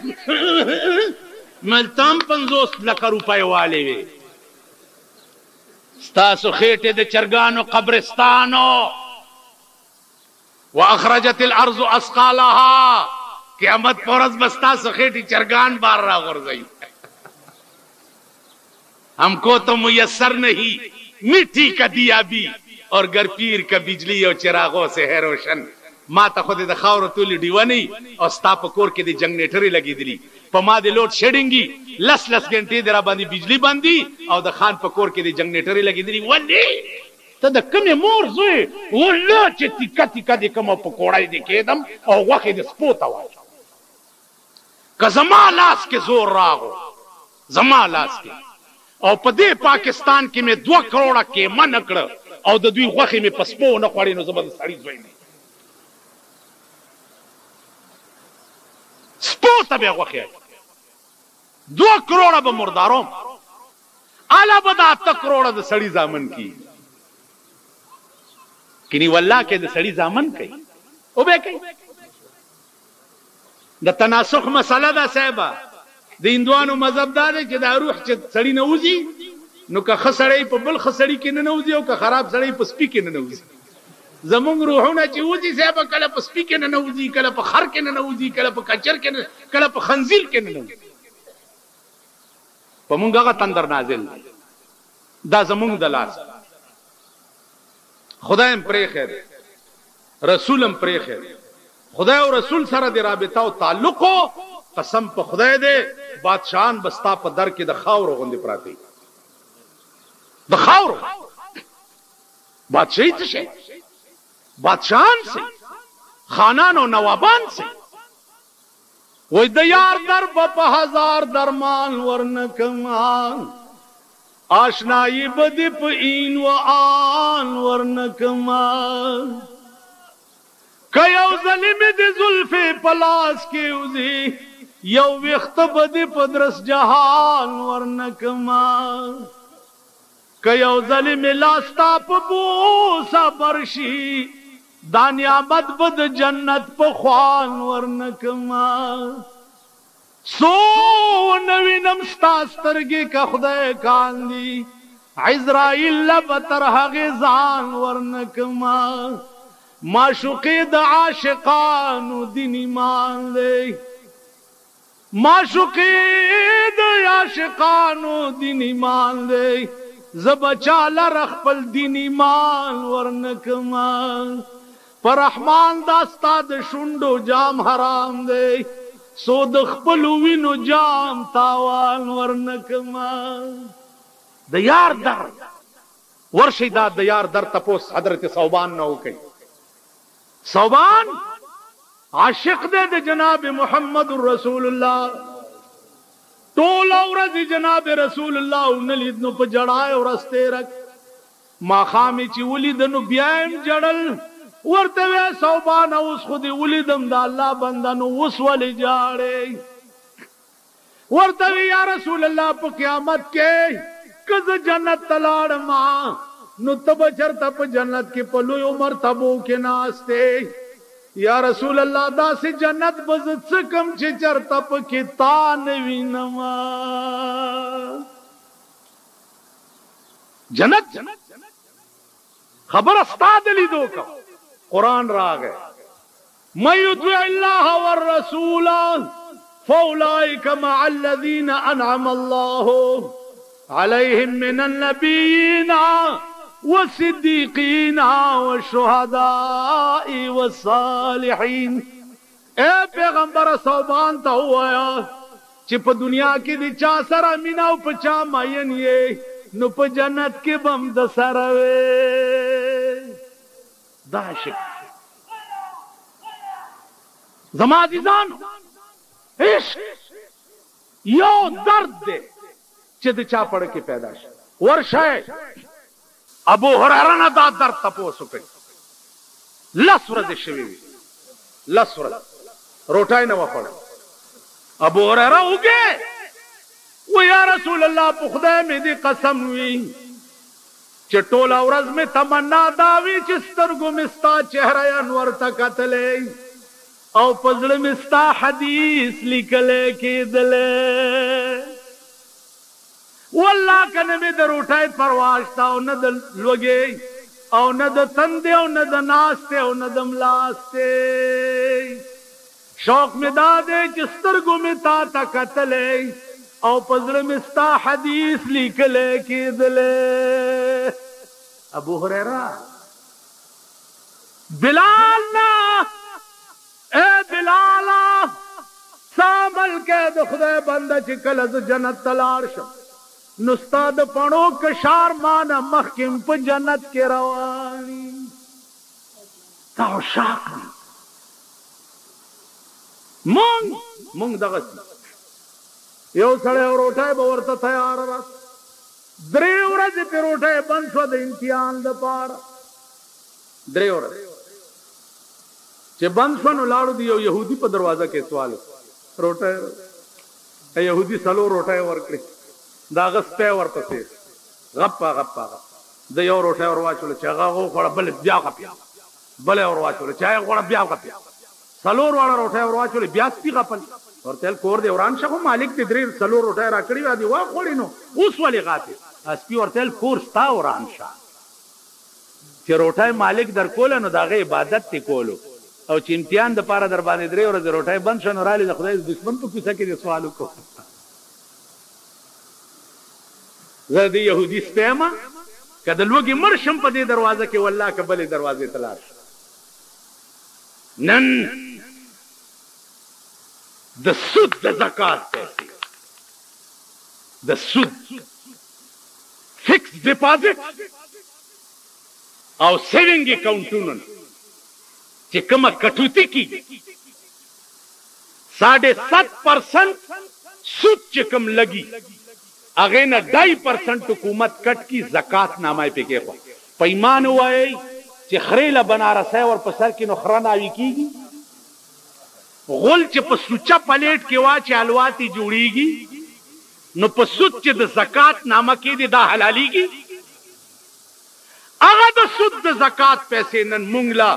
Speaker 1: ملتام 50 لک روپۍ والے وي ستاسو خېټه د چرګانو قبرستانو واخرجت الارض اثقالها قیامت پرز بستا سو خېټي چرګان بار را غورځي हमको तो मुयस्सर नहीं मिट्टी का दिया भी और गर पीर का बिजली और चिरागों से है रोशन ما ته خو د خاور تولی دیونی او ستا په کور کې د جنریټري لګیدلی په ما د لوډ شیډینګي لس غنټې درا باندې بجلی باندې او د خان په کور کې د جنریټري لګیدلی ولې ته د کومه مور زوی ولا چې ټیکا ټیکا د کوم په کوړای د کېدم او واخې د سپوتا وای که زما لاس کې زور راغو زما لاس کې او په دې پاکستان کې مې 2 کروڑه کې من کړ او د دوی غوخې مې پسپو نه خوړې نو زبر سړی زوی نه سپوتا به غوخې 2 کروڑه به مرداروم اعلی به 8 کروڑه د سړی ځامن کی کینی والله کې د سړی ځامن کوي او به کوي د تناسخ مسله ده صاحبہ د هندوانو مذهب دا دی چې دا روح چې سړی نه وځي نو که خسړی په بل خسړی کې نه وځي او که خراب سړی په سپی کې نه وځي زمونږ روحونه چې وځي صاحب کله په سپی کې نه وځي کله په خر کې نه وځي کله په کچر کې کله په خنزیر کې نه وځي په مونږ هغه تندر نازل دا زمونږ د لاس خدایم پرې خیر رسولم پرې خیر خدای او رسول سره د رابطه او تعلق قسم په خدای دې بادشاہان بستا په در کې د خاور غوندې پراتی د خاور بادشاہي څه شي بادشاہان سي خانان او نوابان سي وای د یار در په هزار درمان ورنکمان آشنایی بدی په این و آن ورنکمان کيو ظلم دي زلف پلاس کې وزي یو وخت بدی پدرس جهان ورنکما کيو ظلم لاستا په بوسا برشي دانیامت بد جنت په خوان ورنکما سو نوینم ستاسترګي کا خدای کاندي عزرائیل لبتر هغه ځان ورنکما معشوقی د عاشقانو دین ایمان دی معشوقی د عاشقانو دین ایمان دی زبچال رخپل دین ایمان ورنکما پر رحمان دا استاد شوندو جام حرام دی سو د خپل وینو جام تاوان ورنکما د یار در ورشي دا د یار در تپوس حضرت صوبان نو کوي صوبان عاشق دے د جناب محمد رسول اللہ ټول ورځ جناب رسول الله نلید نو په جړای ورسته رک ماخامې چې ولیده نو بیا هم جړل ورته وې صوبانه اوس خو دې ولیدم د الله بنده نو اوس ولې جاړې ورته وې یا رسول الله په قیامت کې که زه جنت ته لاړم نو ته به چېرته په جنت کې په لویو مرتبو کې ناست یا رسول الله داسې جنت به زه څه کم چې چېرته پکې تا نه وینم جنت خبر ستا د لیدو کا قرآن راغی من یطع الله والرسول فاولئک مع الذین انعم الله علیہم من النبیین والصدیقین والشہداء والصالحین اے پیغمبر صوبان تا ہوایا چې په دنیا کې د چا سره مینا او په چا ماین یې نو په جنت کې بم د سره وې دا شک زما عزیزان عشق یو درد دے چې د چا پړ کې پیدا شي ورشه ابو هريره نه دا درد تاسو کوي لس ورځې شوي لس ورځې روټای نه وخوړ ابو هريره وګه و یا رسول الله په خدای مې دې قسم وي چې ټوله ورځ مې تمنا دا وي چې سترګو مې ستا چهره انور ته کتلې او په زړه مې ستا حدیث لیکلی کېدلی والله کنه مې د روټۍ پروا شته او نه د لوږې او نه د تندې او نه د ناستې او نه د ملاستې شوق مې دا دی چې سترګو مې تا ته کتلی او په زړه مې ستا حدیث لیکلی کېدلی ابو هريره بلال نه اے بلالا سامل کې د خدای بنده چې کله ز جنت ته لاړ شم نو ستا د پڼو کشار مانه مخکې په جنت کې رواني تا عشاق مونږ دغسې یو سړی روټۍ به ورته تیاره راست 3 ورځې پې روټۍ بند شوه د امتحان دپاره 3 ورځې چې بند شوه نو لاړو د یو یهودي په دروازه کې سوال روټۍ یهودي 4 روټۍ ورکړې د هغه سپی ورپسې غپا غپا د یو روټۍ ور واچوله چې هغه وخوړه بل بیا غپیا بل یې ور واچوله چې هغه وخوړه بیا غپیا 4 واړه روټۍ ور واچولې بیا سپي غپل ورته ویل کور دې وران شه خو مالک دې 3 روټۍ راکړې وې دې واخوړې نو اوس ولې غاپې سپي ورته ویل کور ستا وران شه چې روټۍ مالک درکوله نو د هغې عبادت دې کولو او چې امتحان دپاره در باندې 3 ورځې روټۍ بند شه نو رالې د خدای د دشمن په کوڅه کې دې سوال وکړو زه د یهودي سپی یم که د لوږې مړ شم په دې دروازه کې والله که بلې دروازې ته لاړ شم نن د سود د زکات پیسې د سود فکس ډپازټ او سیونګ اکاؤنټونه چې کومه کټوتي کېږي 7.5% سود چې کوم لګي هغې نه 2.5% حکومت کټ کی زکات نامه پې کېښوه په ایمان ووایئ چې خرې له بنارسی ور په سر کې نو خره ناوي کېږي غول چې په سوچه پلیټ کې واچې حلواتې جوړېږي نو په سود چې د زکات نامه کې دی دا حلالېږي هغه د سود د زکات پیسې نن مونږ له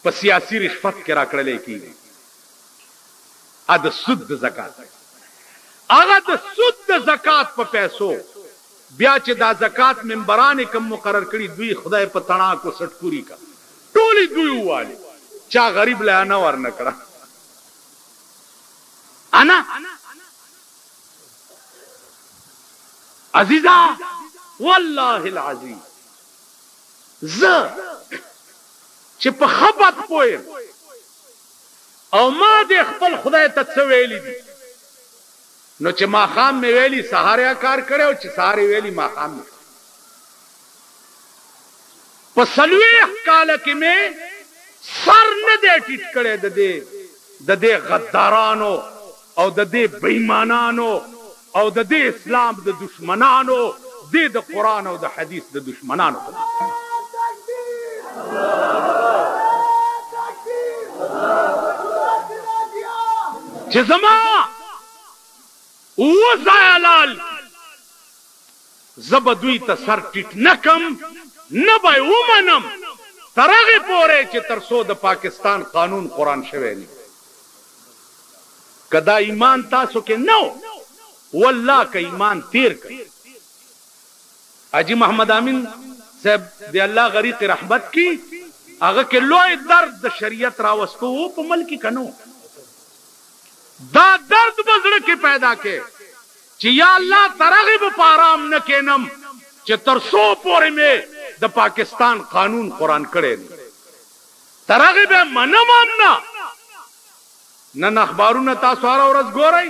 Speaker 1: په سیاسي رشوت کې راکړلی کېږي د سود د زکات هغه د سود د زکات په پیسو بیا چې دا زکات ممبران کم مقرر کړي دوی خدای په تڼاکو سټکوري کا ټولې دوی ووالي چا غریب له انا ورنه کړه انا عزیزا والله العظیم زه چې په خبت پویم او ما دې خپل خدای ته څه ویلي دي نو چې ماښام مې ویلي سهار کار کړی او چې سهار ویلي ماښام مې په 40 کاله کې مې سر نه دی ټیټ کړی د دې غدارانو او د دې بېایمانانو او د دې اسلام د دشمنانو دې د قرآن او د حدیث د دشمنانو په چې زما وزایلال زب دوی ته سر ټیټ نکم نه به ومنم تر هغې پورې چې تر څو د پاکستان قانون قرآن شوی نه که دا ایمان تاسو کې نه والله که ایمان تیر کړ حاجی محمد امین صاحب دی الله غریق رحمت کی هغه کې لوی درد د شریعت راوستو و په ملک کې کنو دا درد بزړه کې پیدا کې چې یا الله ترغه به پارام نه کینم چې تر څو پورې مې د پاکستان قانون قرآن کړي ترغه به منم نن اخبارونه تاسو هر ورځ ګورئ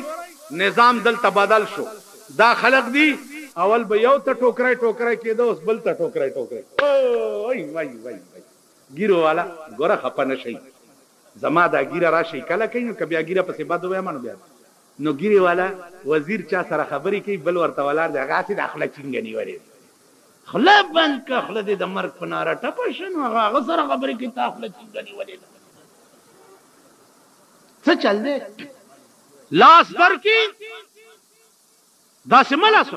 Speaker 1: نظام دلته بدل شو دا خلق دی اول به یو ته ټوکرای کېده اوس بل ته ټوکرای وای وای وای ګیرو والا ګوره خپه نشئ زما دا ګیره راشي کله کوي نو که بیا ګیره پسې بد ووایم نو بیا نو ګیرې والا وزیر چا سره خبرې کوي بل ورته ولاړ دی هغه هسې د خوله چینګه نیولې خوله بند که خوله دې د مرګ په ناره ټپه شه نو هغه سره خبرې کوي تا خوله چینګه نیولې ده څه چل دی لاس درکړي داسې مه لاس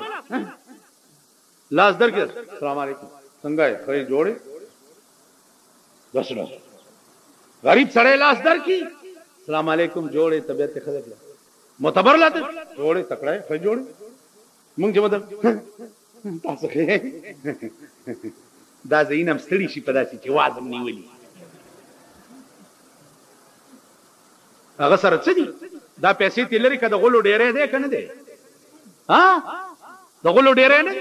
Speaker 1: لاس درکړي السلام علیکم څنګه یې ښه یې جوړې داسې غریب سړی لاس درکړي السلام علیکم جوړې طبیعت یې ښه ده معتبر لاته جوړې تکړه یې ښه جوړې مونږ چې مطلب تاسو ښه دا ځایونه هم ستړي شي په داسې چې وازم نیولي هغه سره څه دي دا پیسې تې لري که د غلو ډېری دی که نه دی د غلو ډېری نه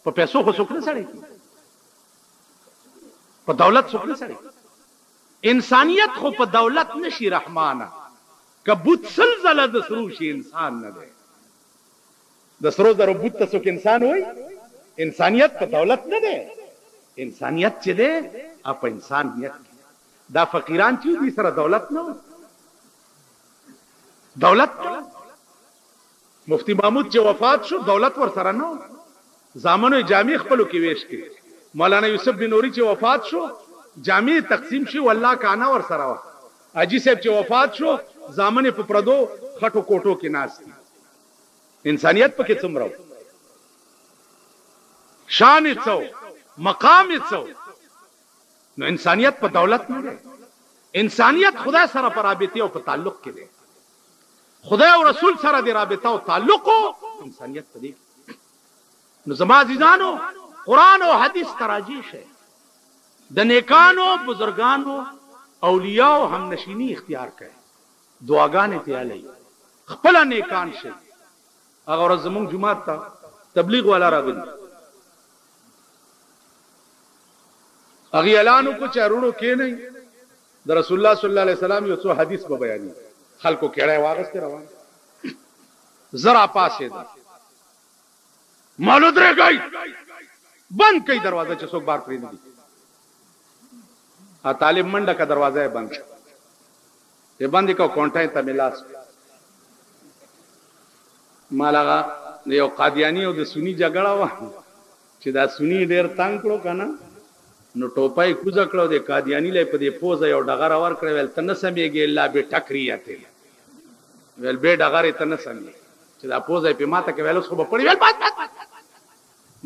Speaker 1: په پیسو خو څوک نه سړی په دولت څوک نه سړی انسانیت خو په دولت نشي رحمانه که بوت سل ځله د سرو شي انسان نه دی د سرو زرو بوت ته څوک انسان وایي انسانیت په دولت نه دی انسانیت چې دی په انسانیت دا فقیران چې دي سره دولت نه دولت مفتی محمود چې وفات شو دولت ور سره نه زامنو جامع خپلو کې ویش کړي مولانا یوسف بن نوري چې وفات شو جامع تقسیم شي والله کانا ور سره وا حاجی صاحب چې وفات شو زامن په پردو خټو کوټو کې ناست دي انسانیت پکې څومره شان څو مقام څو نو انسانیت په دولت نه دی انسانیت خدای سره په رابطه او په تعلق کې دی خدای او رسول سره دی رابطه او تعلق انسانیت په دی نو زما عزیزانو قرآن او حدیث تراجی شه د نیکانو بزرگانو اولیاء او هم نشینی اختیار کړي دعاګانې تیالي خپل نیکان شه هغه ورځ زموږ جمعه ته تبلیغ والا راغلی هغه اعلان کو چارونو کې نه د رسول الله صلی الله علیه وسلم یو څو حدیث په بیانې خلکو کېړای واغسته روان زرا پاسه ده مالو درې گئی بند کړي دروازه چې څوک بار پرې نه دي طالب منډه کا دروازه بند ته باندې کو کونټای ته ملاس مالاغه یو قادیانی او د سنی جګړه و چې دا سنی ډیر تنگ کړو کنه نو ټوپای کوز کړو د قادیانی لې په دې پوز یو ډغره ور کړو ول تنه سمېږي الله به ټکریته ول به ډغره تنه سمې چې دا پوز په ماته کې ویل خو په پړی ول بات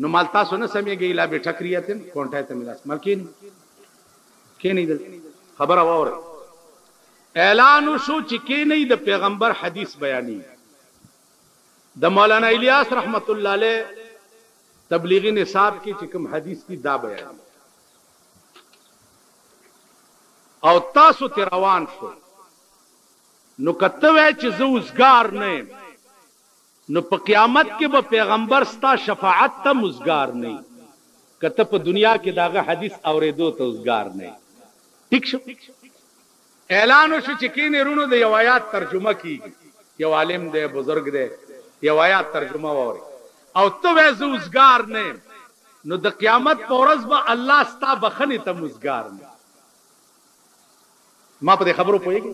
Speaker 1: نو مال تاسو نه سمېږي الله به ټکریته کونټای ته ملاس ملکین کې نه دل خبر اوره اعلان شو چې کې نه د پیغمبر حدیث بیانې د مولانا الیاس رحمت الله علیه تبلیغی نصاب کی چې کوم حدیث کی دا بیان او تاسو ته روان شو نو کته وای چې زه وزګار نه نو په قیامت کې به پیغمبر ستا شفاعت ته مزګار نه کته په دنیا کې داغه حدیث اوریدو ته وزګار نه ٹھیک شو اعلان شو چې کینې رونو د یو آیات ترجمه کیږي یو عالم دی بزرگ دی یو آیات ترجمه ووري او ته وې زوزګار نه نو د قیامت په ورځ به الله ستا بخنه ته مزګار نه ما په خبرو پوهیږي